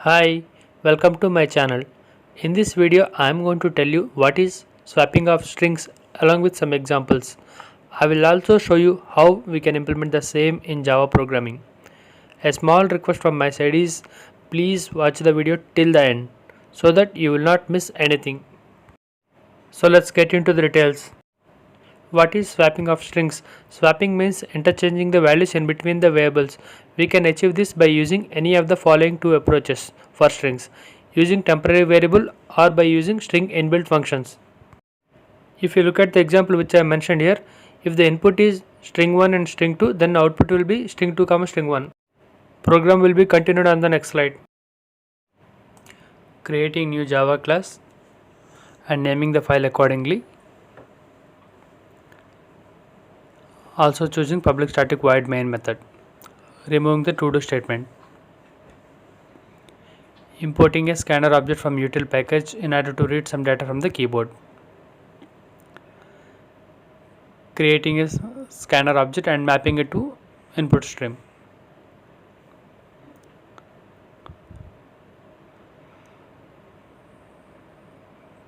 Hi, welcome to my channel. In this video, I am going to tell you what is swapping of strings along with some examples. I will also show you how we can implement the same in Java programming. A small request from my side is please watch the video till the end so that you will not miss anything. So let's get into the details. What is swapping of strings? Swapping means interchanging the values in between the variables. We can achieve this by using any of the following two approaches for strings: using temporary variable or by using string inbuilt functions. If you look at the example which I mentioned here, if the input is string 1 and string 2, then output will be string 2 comma string 1. Program will be continued on the next slide. Creating new Java class and naming the file accordingly. Also choosing public static void main method. Removing the to do statement. Importing a scanner object from util package in order to read some data from the keyboard. Creating a scanner object and mapping it to input stream.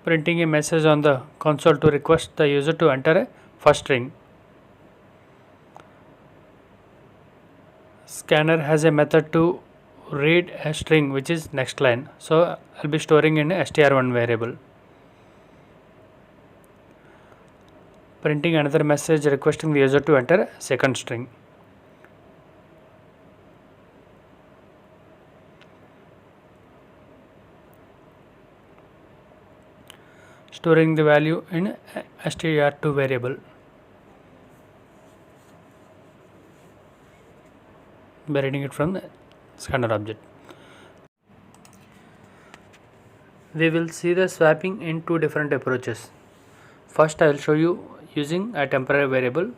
Printing a message on the console to request the user to enter a first string. Scanner has a method to read a string which is next line, so I'll be storing in a str1 variable. Printing another message requesting the user to enter a second string. Storing the value in str2 variable by reading it from the scanner object. We will see the swapping in two different approaches. First, I will show you using a temporary variable.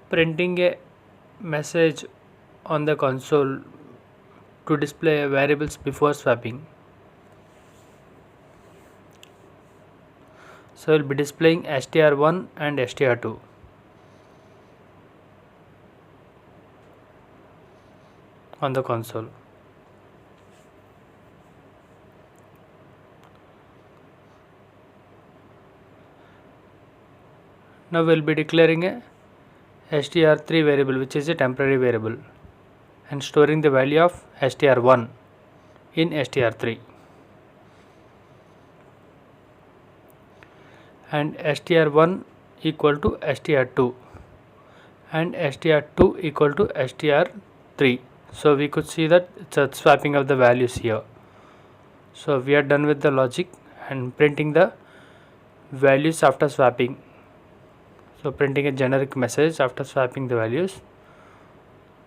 Printing a message on the console to display variables before swapping. So we'll be displaying str1 and str2. On the console. Now we'll be declaring a str3 variable which is a temporary variable and storing the value of str1 in str3 and str1 equal to str2 and str2 equal to str3. So we could see that it's a swapping of the values here. So we are done with the logic and printing the values after swapping. So printing a generic message after swapping the values.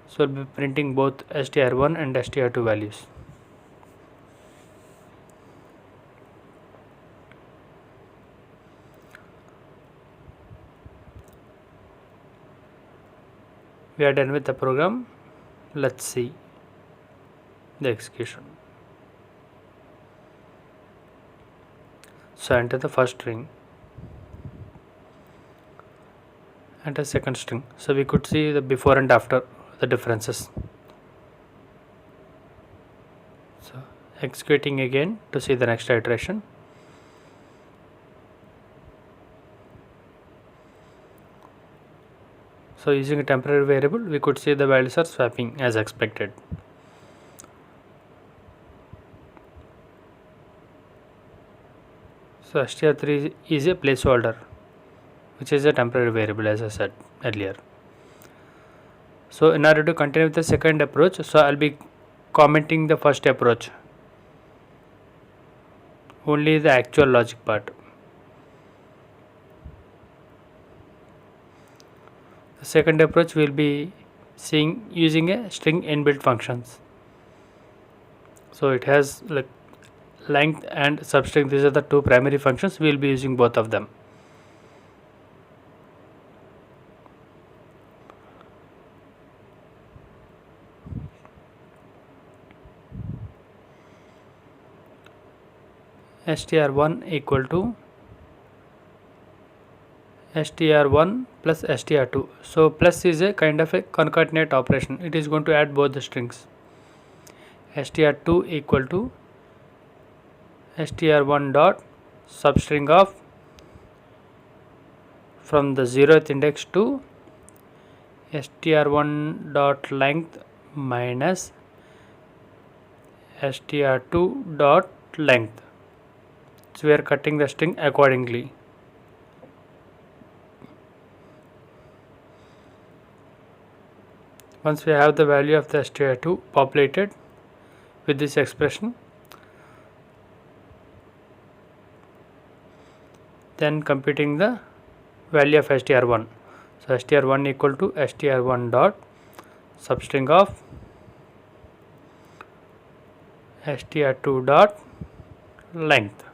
So we'll be printing both str1 and str2 values. We are done with the program. Let's see the execution. So enter the first string, enter second string. So we could see the before and after the differences. So executing again to see the next iteration. So using a temporary variable, we could see the values are swapping as expected. So str3 is a placeholder, which is a temporary variable as I said earlier. So in order to continue with the second approach, so I'll be commenting the first approach, only the actual logic part. The second approach will be seeing using a string inbuilt functions. So it has like length and substring, these are the two primary functions. We will be using both of them. str1 equal to str1 plus str2. So plus is a kind of a concatenate operation. It is going to add both the strings. str2 equal to str1 dot substring of from the 0th index to str1 dot length minus str2 dot length. So we are cutting the string accordingly. Once we have the value of the str2 populated with this expression, then computing the value of str1. So str1 equal to str1 dot substring of str2 dot length.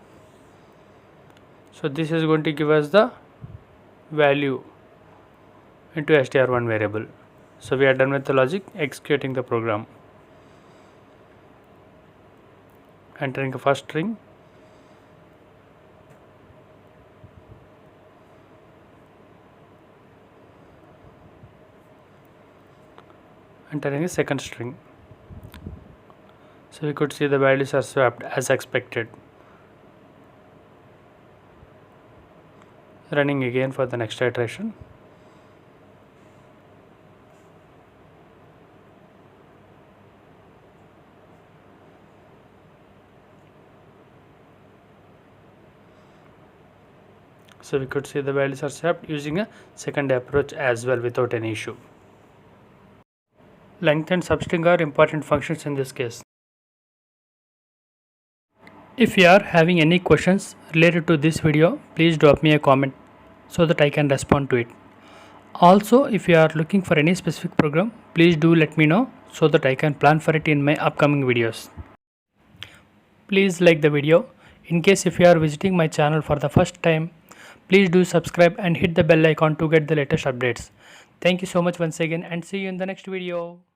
So this is going to give us the value into str1 variable. So we are done with the logic, executing the program. Entering the first string, entering a second string. So we could see the values are swapped as expected. Running again for the next iteration. So we could see the values are swapped using a second approach as well without any issue. Length and substring are important functions in this case. If you are having any questions related to this video, please drop me a comment so that I can respond to it. Also, if you are looking for any specific program, please do let me know so that I can plan for it in my upcoming videos. Please like the video. In case if you are visiting my channel for the first time, please do subscribe and hit the bell icon to get the latest updates. Thank you so much once again and see you in the next video.